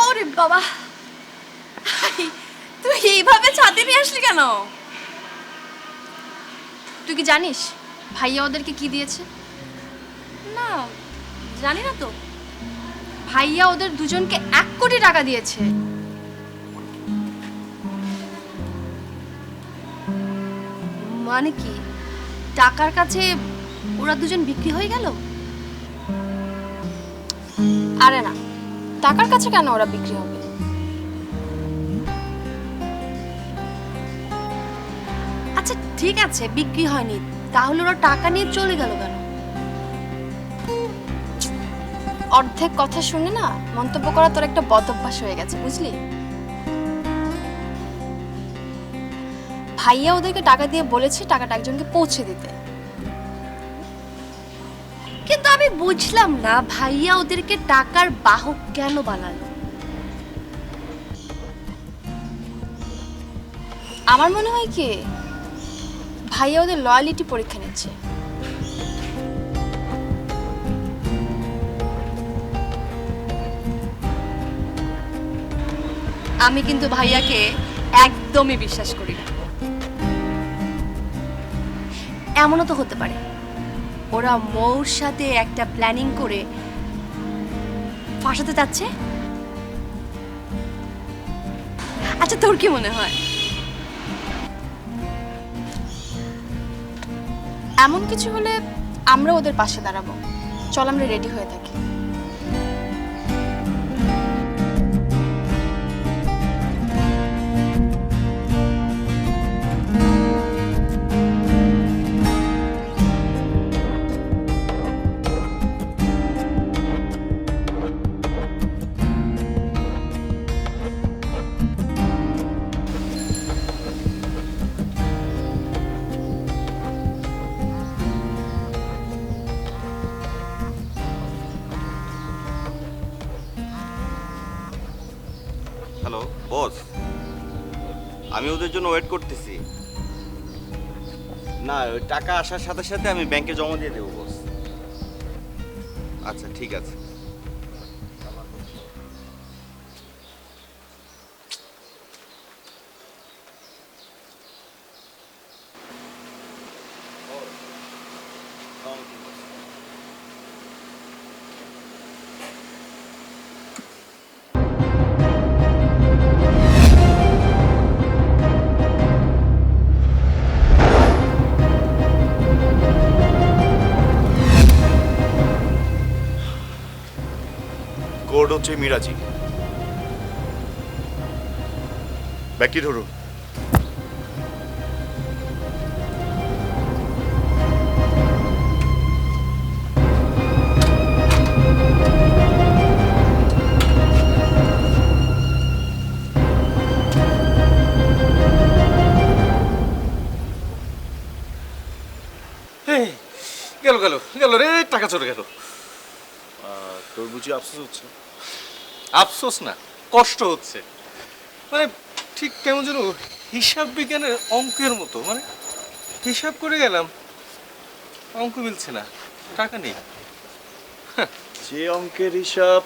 ওরে বাবা, তুই এইভাবে ছাদে নিয়ে আসলি কেন? তুই কি জানিস ভাইয়া ওদেরকে কি দিয়েছে? না, জানি না তো। ভাইয়া ওদের দুজনকে 1 কোটি টাকা দিয়েছে। মানে কি, টাকার কাছে ওরা দুজন বিক্রি হয়ে গেল? আরে না, টাকার কাছে কেন ওরা বিক্রি হবে? আচ্ছা ঠিক আছে, বিক্রি হয়নি, তাহলে ওরা টাকা নিয়ে চলে গেল কেন? অর্ধেক কথা শুনে না মন্তব্য করা তোর একটা বদ অভ্যাস হয়ে গেছে, বুঝলি? ভাইয়া ওদেরকে টাকা দিয়ে বলেছে টাকাটা একজনকে পৌঁছে দিতে। কিন্তু আমি বুঝলাম না ভাইয়া ওদেরকে টাকার বাহক কেন বানালো। আমার মনে হয় কি ভাইয়া ওদের লয়ালিটি পরীক্ষা নিচ্ছে। আমি কিন্তু ভাইয়াকে একদমই বিশ্বাস করি না। এমনও তো হতে পারে ওরা মৌর সাথে একটা প্ল্যানিং করে ফাঁসাতে চাচ্ছে। আচ্ছা তোর কি মনে হয়? এমন কিছু হলে আমরা ওদের পাশে দাঁড়াবো। চল আমরা রেডি হয়ে থাকি। হ্যালো বস, আমি ওদের জন্য ওয়েট করতেছি। না, ওই টাকা আসার সাথে সাথে আমি ব্যাংকে জমা দিয়ে দেবো বস। আচ্ছা ঠিক আছে। কোড হচ্ছে মিরাজি। ব্যাগটি ধরুন। এই, গেল গেল গেল রে, টাকা চলে গেল। তোর বুঝি আফসোস হচ্ছে? আফসোস না, কষ্ট হচ্ছে। মানে ঠিক কেমন যেন হিসাব বিজ্ঞানের অঙ্কের মতো, মানে হিসাব করে গেলাম, অঙ্ক মিলছে না, টাকা নেই। যে অঙ্কের হিসাব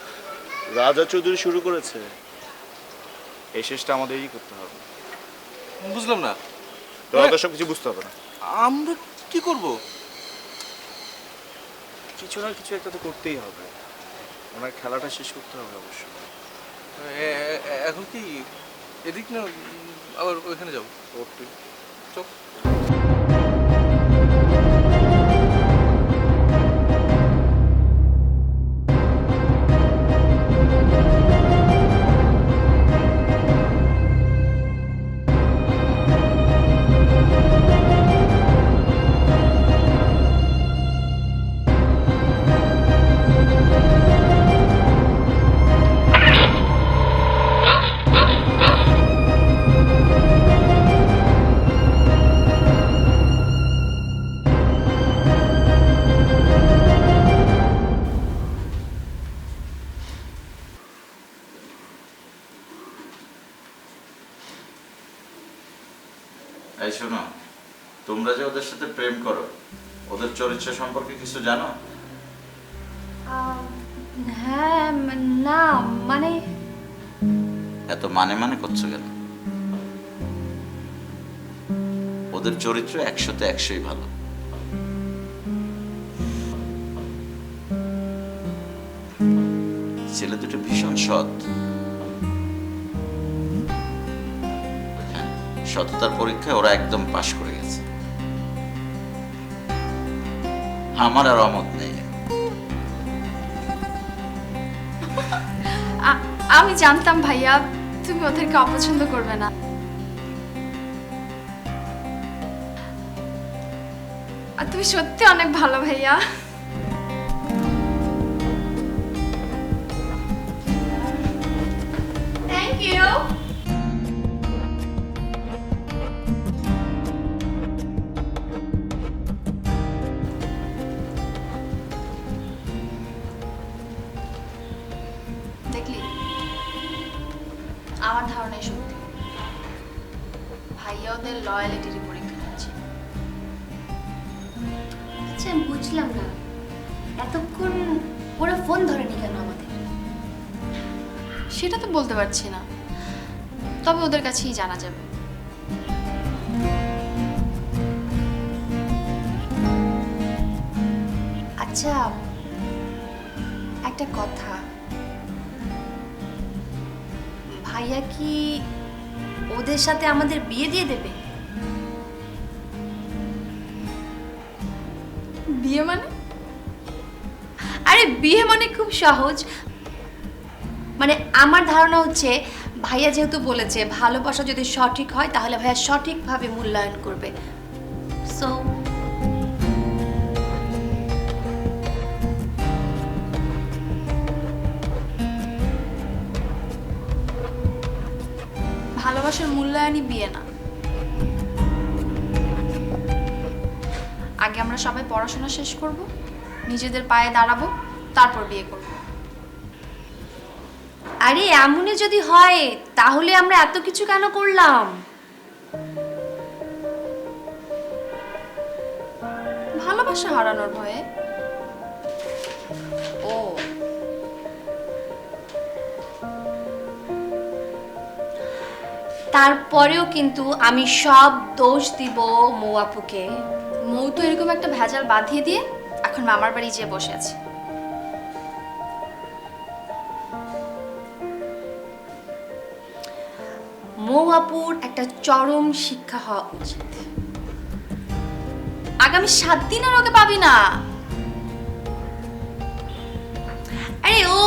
রাজা চৌধুরী শুরু করেছে, এই শেষটা আমাদেরই করতে হবে। বুঝলাম না, তোর সব কিছু বুঝতে হবে না। আমরা কি করব? কিছু না কিছু একটা তো করতেই হবে, ওনার খেলাটা শেষ করতে হবে অবশ্য। এখন কি এদিক না আবার ওইখানে যাবো? চল। এই শোনো, তোমরা যে ওদের সাথে প্রেম করো, ওদের চরিত্র সম্পর্কে কিছু জানো? হ্যাঁ, না মানে এত মানে মানে করছো কেন? ওদের চরিত্র 100-তে 100ই ভালো। ছেলে দুটো ভীষণ সৎ। হ্যাঁ, সততার পরীক্ষায় ওরা একদম পাশ করে গেছে। আমার আর অমত নেই। আমি জানতাম ভাইয়া তুমি ওদেরকে অপছন্দ করবে না। আর তুমি সত্যি অনেক ভালো ভাইয়া। Thank you. দেখলি, আমার ধারণাই সত্যি। ভাইয়া ওদের লয়ালিটির পরীক্ষা নিচ্ছে। আচ্ছা, আমি বুঝলাম না এতক্ষণ ওরা ফোন ধরেনি কেন আমাদের? সেটা তো বলতে পারছি না, তবে ওদের কাছেই জানা যাবে। আচ্ছা, একটা কথা, ভাইয়া কি ওদের সাথে আমাদের বিয়ে দিয়ে দেবে? বিয়ে মানে? আরে বিয়ে মানে খুব সহজ। মানে আমার ধারণা হচ্ছে ভাইয়া যেহেতু বলেছে ভালোবাসা যদি সঠিক হয় তাহলে ভাইয়া সঠিকভাবে মূল্যায়ন করবে। সো ভালোবাসার মূল্যায়নই বিয়ে না। আগে আমরা সবাই পড়াশোনা শেষ করব, নিজেদের পায়ে দাঁড়াবো, তারপর বিয়ে করব। আরে এমনই যদি হয় তাহলে আমরা এত কিছু কেন করলাম? ভালোবাসা হারানোর ভয়ে? ও, তারপরেও কিন্তু আমি সব দোষ দিব মৌ আপুকে। মৌ তো এরকম একটা ভেজাল বাঁধিয়ে দিয়ে এখন মামার বাড়ি যেয়ে বসে আছে। মৌ আপুর একটা চরম শিক্ষা হওয়া উচিত। আগামী 7 দিনের ওকে পাবি না। আরে ও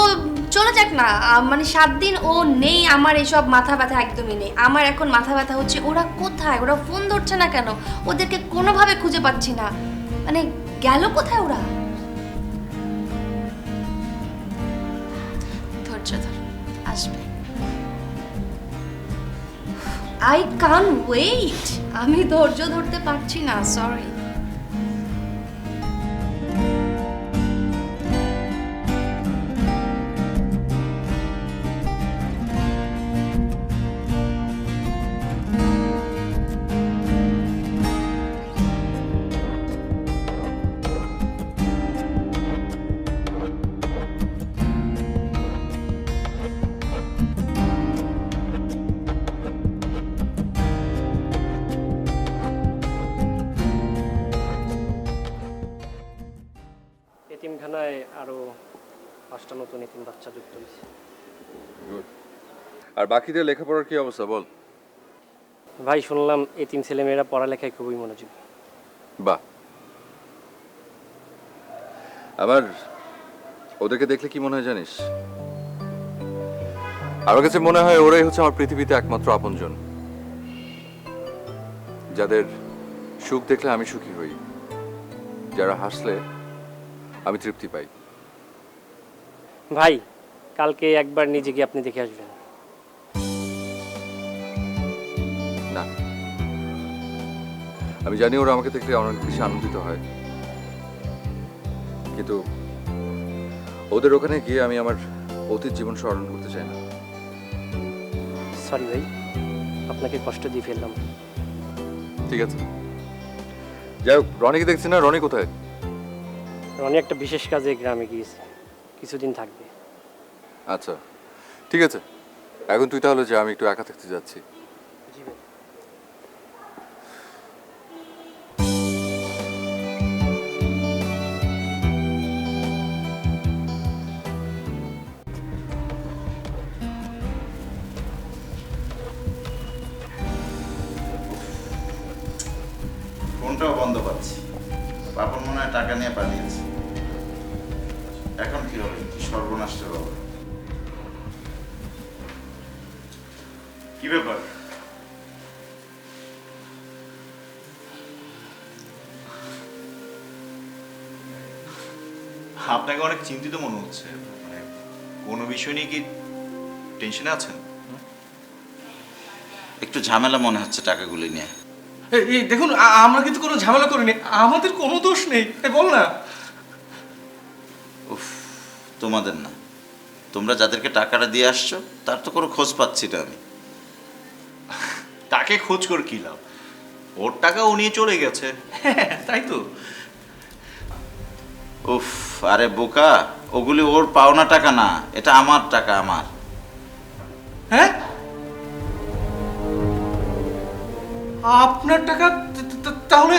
চলে যাক না, মানে 7 দিন ও নেই, আমার এসব মাথা ব্যথা একদমই নেই। আমার এখন মাথা ব্যথা হচ্ছে ওরা কোথায়, ওরা ফোন ধরছে না কেন, ওদেরকে কোনোভাবে খুঁজে পাচ্ছি না, মানে গেল কোথায় ওরা। ধৈর্য ধর, আসবে। আই কান ওয়েট, আমি ধৈর্য ধরতে পারছি না, সরি। এতিমখানায় আরো 5টা নতুন এতিম বাচ্চা যুক্ত হয়েছে। আর বাকিদের লেখাপড়ার কি অবস্থা বল? ভাই শুনলাম এতিম ছেলেমেয়েরা পড়ালেখায় খুবই মনোযোগী। বাহ, আমার ওদেরকে দেখলে কি মনে হয় জানিস? আমার কাছে মনে হয় ওরাই হচ্ছে আমার পৃথিবীতে একমাত্র আপনজন, যাদের সুখ দেখলে আমি সুখী হই, যারা হাসলে আমি তৃপ্তি পাই। ভাই কালকে একবার নিজে গিয়ে আপনি দেখে আসবেন। না, আমি জানি ওরা আমাকে দেখলে অনেক বেশি আনন্দিত হয়, কিন্তু ওদের ওখানে গিয়ে আমি আমার অতীত জীবন স্মরণ করতে চাই না। সরি ভাই, আপনাকে কষ্ট দিয়ে ফেললাম। ঠিক আছে, যাই হোক, রনিকে দেখছি না, রনি কোথায়? রনি একটা বিশেষ কাজে গ্রামে গিয়েছে, কিছুদিন থাকবে। আচ্ছা ঠিক আছে, এখন তুই তাহলে যা, আমি একটু একা থাকতে যাচ্ছি। জি ভাই। ফোনটাও বন্ধ পাচ্ছি। পাপন মনে হয় টাকা নিয়ে পালিয়েছে। এখন কি হবে? কি সর্বনাশটা হবে? কি ব্যাপার? আপনাকে অনেক চিন্তিত মনে হচ্ছে, মানে কোনো বিষয় নিয়ে কি টেনশনে আছেন? একটু ঝামেলা মনে হচ্ছে টাকাগুলি নিয়ে। এই দেখুন, আমরা কিন্তু কোনো ঝামেলা করিনি, আমাদের কোনো দোষ নেই, বল না। উফ, তোমাদের না, তোমরা যাদেরকে টাকাটা দিয়ে আসছো তার তো কোনো খোঁজ পাচ্ছি না আমি। তাকে খোঁজ করে কি লাভ? ওর টাকা ও নিয়ে চলে গেছে। তাই তো। উফ, আরে বোকা, ওগুলি ওর পাওনা টাকা না, এটা আমার টাকা, আমার। হ্যাঁ, আপনার টাকা? তাহলে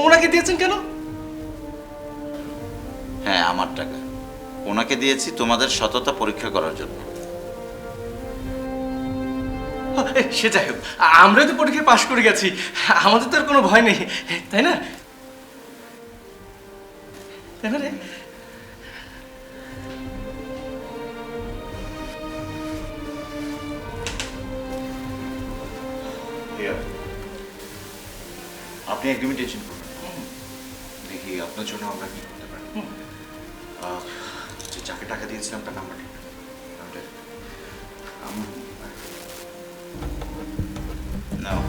ওনাকে দিয়েছেন কেন? হ্যাঁ, আমার টাকা ওনাকে দিয়েছি তোমাদের সততা পরীক্ষা করার জন্য। সে যাই হোক, আমরাই তো পরীক্ষায় পাশ করে গেছি, আমাদের তো আর কোনো ভয় নেই, তাই না? তাই না রে? আপনি একদমই টেনশন করবেন না। দেখি আপনার জন্য আমরা কি করতে পারি। যাকে টাকা দিয়েছিলাম তার নাম্বারটা নাও,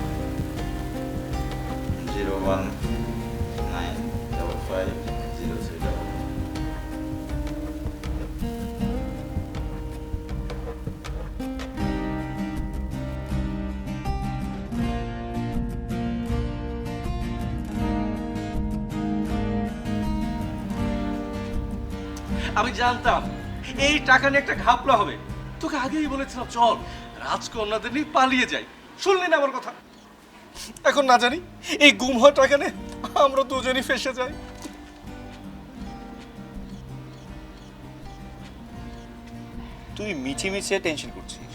0195503. আমি জানতাম এই টাকা নিয়ে একটা ঘাপলা হবে, তোকে আগেই বলেছিলাম চল রাজকন্যাদের নিয়ে পালিয়ে যাই, শুনলি না আমার কথা? এখন না জানি এই গুম হওয়া টাকা নিয়ে আমরা দুজনই ফেসে যাই। তুই মিছে মিছে টেনশন করছিস।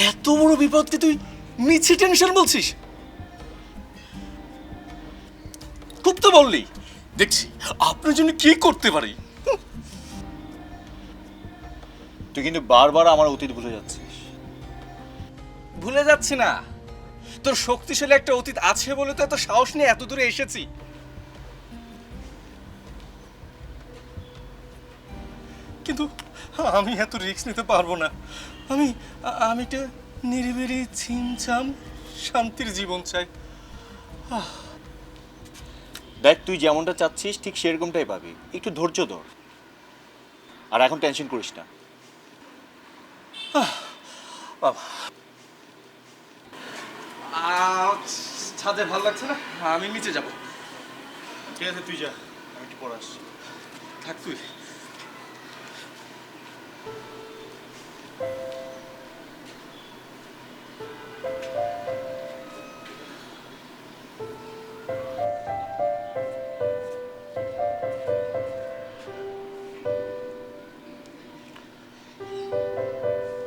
এত বড় বিপদকে তুই মিছে টেনশন বলছিস? খুব তো বললি, দেখছি আপনার জন্য কি করতে পারি। তুই কিন্তু বারবার আমার অতীত ভুলে যাচ্ছিস। ভুলে যাচ্ছি না, তোর শক্তিশালী একটা অতীত আছে বলে তো এত সাহস নিয়ে এত দূরে এসেছি। কিন্তু আমি এত রিস্ক নিতে পারবো না। আমি একটা নিরিবিলি ছিমছাম শান্তির জীবন চাই। দেখ, তুই যেমনটা চাচ্ছিস ঠিক সেরকমটাই পাবি, একটু ধৈর্য ধর। আর এখন টেনশন করিস না। বাবা, ছাদে ভালো লাগছে না, আমি নিচে যাব। ঠিক আছে, তুই যা, আমি একটু পরে আসছি। থাক তুই।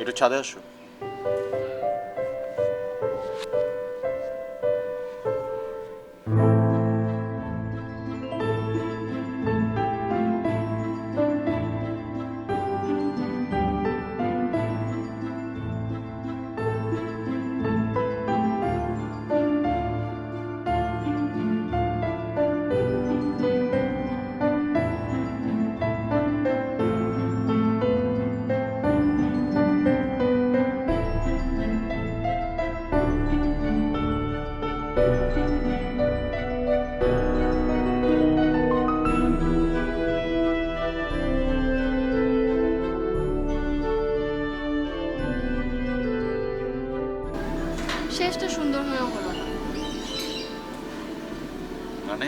একটু ছাদে আসো। শেষটা সুন্দর হয়েও হলো না। মানে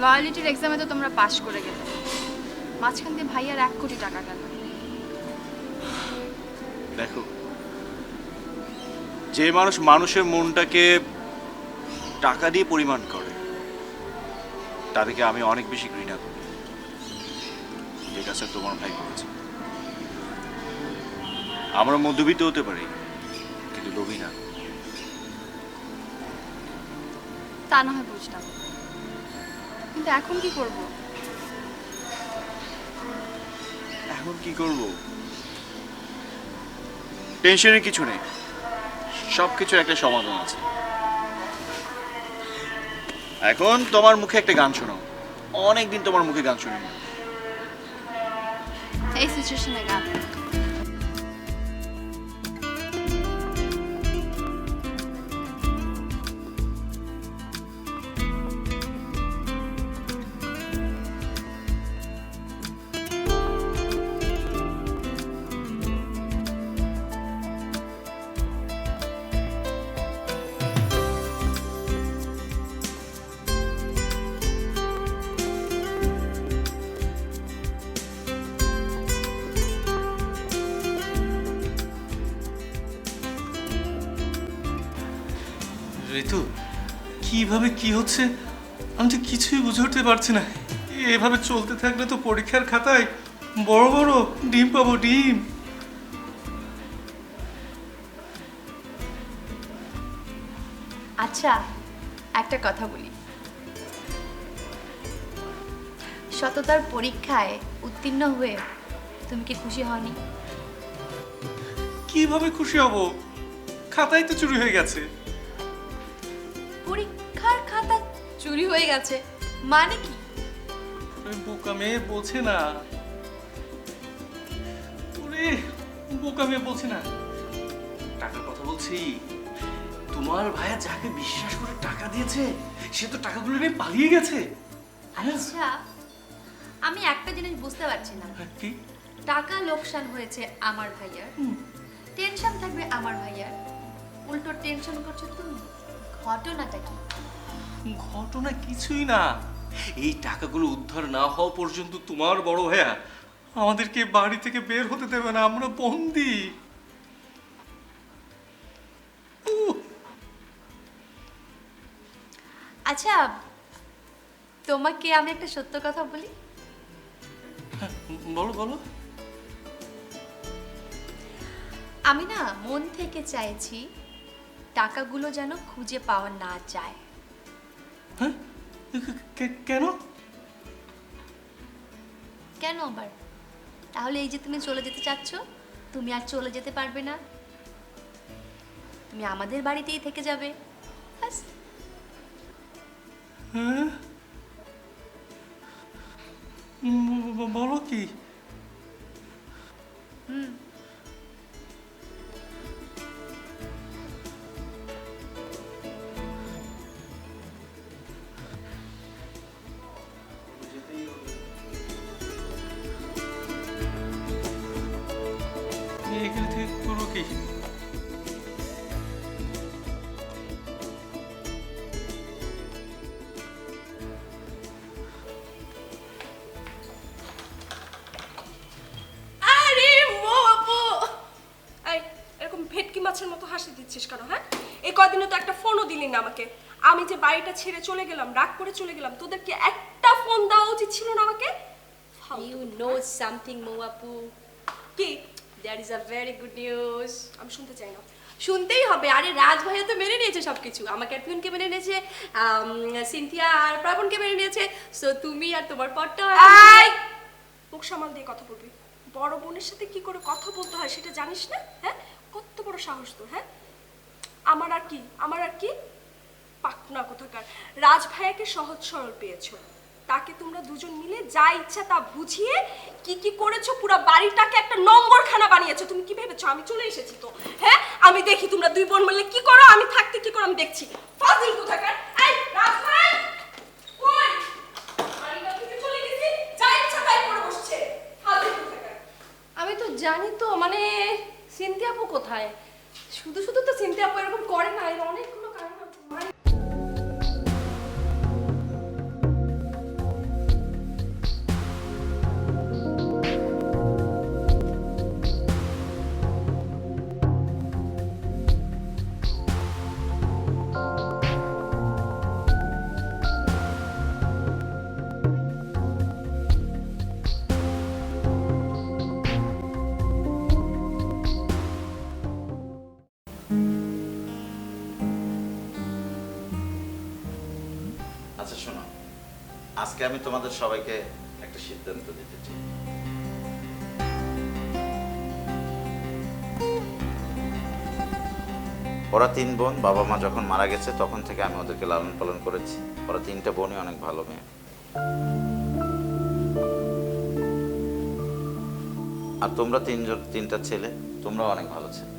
লয়ালিটির এক্সামে তো তোমরা পাশ করে গেলে, মাঝখান দিয়ে ভাইয়ার 1 কোটি টাকা গেল। দেখো, যে মানুষ মানুষের মনটাকে টাকা দিয়ে পরিমাণ করে তাদেরকে আমি অনেক বেশি ঘৃণা করি, যে কাজটা তোমার ভাই করেছে। আমরা মধ্যবিত্ত হতে পারি, কিন্তু লোভী না। তা না হয় বুঝলাম, কিন্তু এখন কি করব? এখন কি করব? টেনশনের কিছু নেই, সবকিছুর একটা সমাধান আছে। এখন তোমার মুখে একটা গান শোনাও, অনেকদিন তোমার মুখে গান শুনিনি। এই সিচুয়েশনে গান? ঋতু, কিভাবে কি হচ্ছে আমি তো কিছুই বুঝে উঠতে পারছি না। এভাবে চলতে থাকলে তো পরীক্ষার খাতায় বড় বড় ডিম পাবো, ডিম। আচ্ছা, একটা কথা বলি, সততার পরীক্ষায় উত্তীর্ণ হয়ে তুমি কি খুশি হওনি? কিভাবে খুশি হব? খাতাই তো চুরি হয়ে গেছে। পরীক্ষার খাতা চুরি হয়ে গেছে মানে কি? বোকা মেয়ে বলছে না, ওরে বোকা মেয়ে বলছে না, টাকার কথা বলছি। তোমার ভাইয়া যাকে বিশ্বাস করে টাকা দিয়েছে সে তো টাকাগুলো নিয়ে পালিয়ে গেছে। আচ্ছা, আমি একটা জিনিস বুঝতে পারছি না। কি? টাকা লোকসান হয়েছে আমার ভাইয়ার, টেনশন থাকবে আমার ভাইয়ার, উল্টো টেনশন করছো তুমি। ঘটনাটা কি? ঘটনা কিছুই না, এই টাকাগুলো উদ্ধার না হওয়া পর্যন্ত তোমার বড় ভাইয়া আমাদেরকে বাড়ি থেকে বের হতে দেবে না, আমরা বন্দি। আচ্ছা, তোমাকে আমি একটা সত্য কথা বলি। বলো বলো। আমি না মন থেকে চাইছি টাকাগুলো যেন খুঁজে পাওয়া না যায়। হ্যাঁ? কেন? কেন আবার? তাহলে এই যে তুমি চলে যেতে চাচ্ছ, তুমি আর চলে যেতে পারবে না, তুমি আমাদের বাড়িতেই থেকে যাবে। ব্যাস। বলো কি? এখান থেকে করবো কি? আরে মো আপু, এই এরকম ভেটকি মাছের মতো হাসি দিচ্ছিস কেন? হ্যাঁ, এই কদিনে তো একটা ফোনও দিলি না আমাকে। আমি যে বাড়িটা ছেড়ে চলে গেলাম, রাগ করে চলে গেলাম, তোদের কি একটা ফোন দেওয়া উচিত ছিল না আমাকে? You know something, Mo Apu. কি? There is a very good news. আমি শুনতে চাই না। শুনতেই হবে। আরে রাজ ভাইয়া তো মেনে নিয়েছে সবকিছু। আমাকে আর পিউনকে মেনে নিয়েছে, সিনথিয়া আর প্রাবণকে মেনে নিয়েছে। সো তুমি আর তোমার পটটা এই মুখ সামাল দিয়ে কথা বলবি। বড় বোনের সাথে কি করে কথা বলতে হয় সেটা জানিস না? হ্যাঁ, কত বড় সাহস তোর? হ্যাঁ, আমার আর কি, আমার আর কি? পাকনা কোথাকার। রাজ ভাইয়াকে সহজ সরল পেয়েছো, তাকে তোমরা দুজন মিলে যা ইচ্ছা তা বুঝিয়ে কি কি করেছো, পুরো বাড়িটাকে একটা নম্বরখানা বানিয়েছো। তুমি কি ভেবেছো আমি চলে এসেছি তো? হ্যাঁ, আমি দেখি তোমরা দুই বোন মিলে কি করো, আমি থাকতে কি করো আমি দেখছি। ফাজিল কোথাকার। এই রাজ ভাই কই? বাড়িটা থেকে চলে গেছি, যা ইচ্ছা তাই করে বসছে। ফাজিল কোথাকার। আমি তো জানি তো, মানে সিনথিয়া আপু কোথায়? শুধু শুধু তো সিনথিয়া আপু এরকম করে না, এর অনেকগুলো কারণ আছে। আচ্ছা শোনো, আজকে আমি তোমাদের সবাইকে একটা সিদ্ধান্ত দিতে চাই। ওরা তিন বোন, বাবা মা যখন মারা গেছে তখন থেকে আমি ওদেরকে লালন পালন করেছি। ওরা তিনটা বোনই অনেক ভালো মেয়ে। আর তোমরা তিনটা ছেলে, তোমরা অনেক ভালো ছেলে।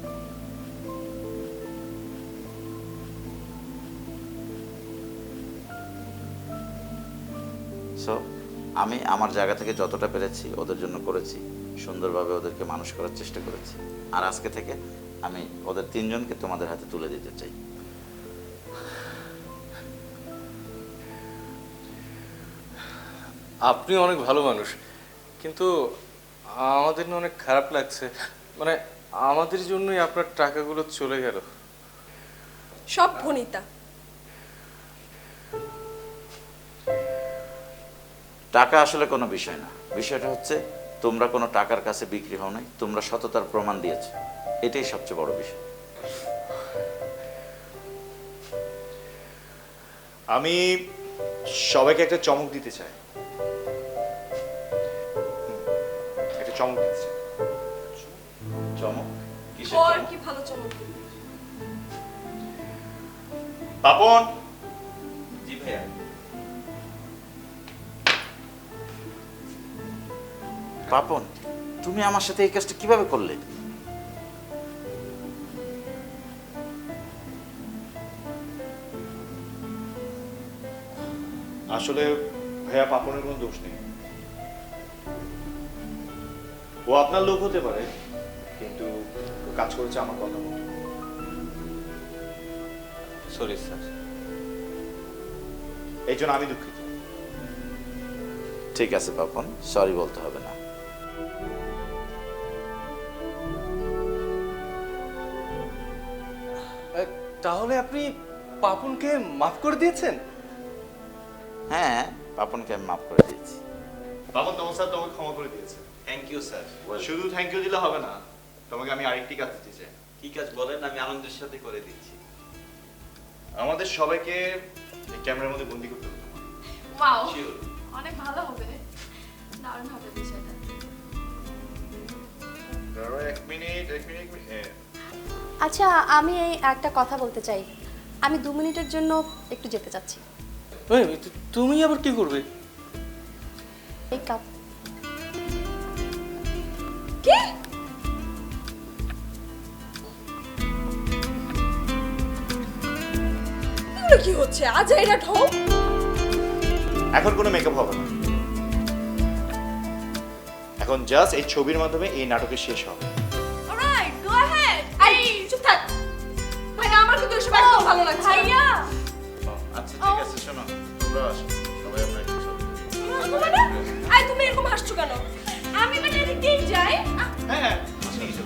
সো আমি আমার জায়গা থেকে যতটা পেরেছি ওদের জন্য করেছি, সুন্দরভাবে ওদেরকে মানুষ করার চেষ্টা করেছি। আর আজকে থেকে আমি ওদের তিনজনকে তোমাদের হাতে তুলে দিতে চাই। আপনি অনেক ভালো মানুষ, কিন্তু আমাদের না অনেক খারাপ লাগছে। মানে আমাদের জন্যই আপনার টাকাগুলো চলে গেল। সব ভনিতা। টাকা আসলে কোনো বিষয় না, বিষয়টা হচ্ছে তোমরা কোনো টাকার কাছে বিক্রি হও নাই, তোমরা সততার প্রমাণ দিয়েছো, এটাই সবচেয়ে বড় বিষয়। আমি সবাইকে একটা চমক দিতে চাই। একটা চমক দিতে চাই। চমক? কিসের ওর চমক? কি ভালো চমক দিবি? পাপন, জি ভাইয়া। পাপন, তুমি আমার সাথে এই কাজটা কিভাবে করলে? আসলে ভাইয়া পাপনের কোনো দোষ নেই। ও আপনার লোক হতে পারে, কিন্তু ও কাজ করেছে আমার কথা মতো। Sorry sir. এই জন্য আমি দুঃখিত। ঠিক আছে পাপন, সরি বলতে হবে না। তাহলে আপনি পাপনকে মাফ করে দিয়েছেন? হ্যাঁ, পাপনকে আমি মাফ করে দিয়েছি। পাপন, তোমার স্যার তোমাকে ক্ষমা করে দিয়েছে। Thank you sir. শুধু থ্যাংক ইউ দিলে হবে না, তোমাকে আমি আরেকটি কাজ দিতে চাই। কি কাজ বলেন, আমি আনন্দের সাথে করে দিচ্ছি। আমাদের সবাইকে এই ক্যামেরার মধ্যে বন্দি করতে হবে। Wow, Sure. অনেক ভালো হবে। দারুণ হবে বিষয়টা। এক মিনিট আচ্ছা, আমি এই একটা কথা বলতে চাই। আমি 2 মিনিটের জন্য একটু যেতে চাচ্ছি। এই, তুমি আবার কি করবে? এই কাপ। কি এগুলো কি হচ্ছে? আজ এটা ঢং। এখন কোনো মেকআপ হবে না, এখন জাস্ট এই ছবির মাধ্যমে এই নাটকের শেষ হবে। Alright, go ahead. এই চুপ থাক ভাইয়া, আমার কিন্তু এসব একদম ভালো লাগছে না। ভাইয়া আচ্ছা ঠিক আছে, শোনো তোমরা আসো, সবাই আমরা একটু ছবি তুলি। আই তুমি এরকম হাসছো কেন? আমি মানে এদিক দিয়ে যাই। হ্যাঁ আসো।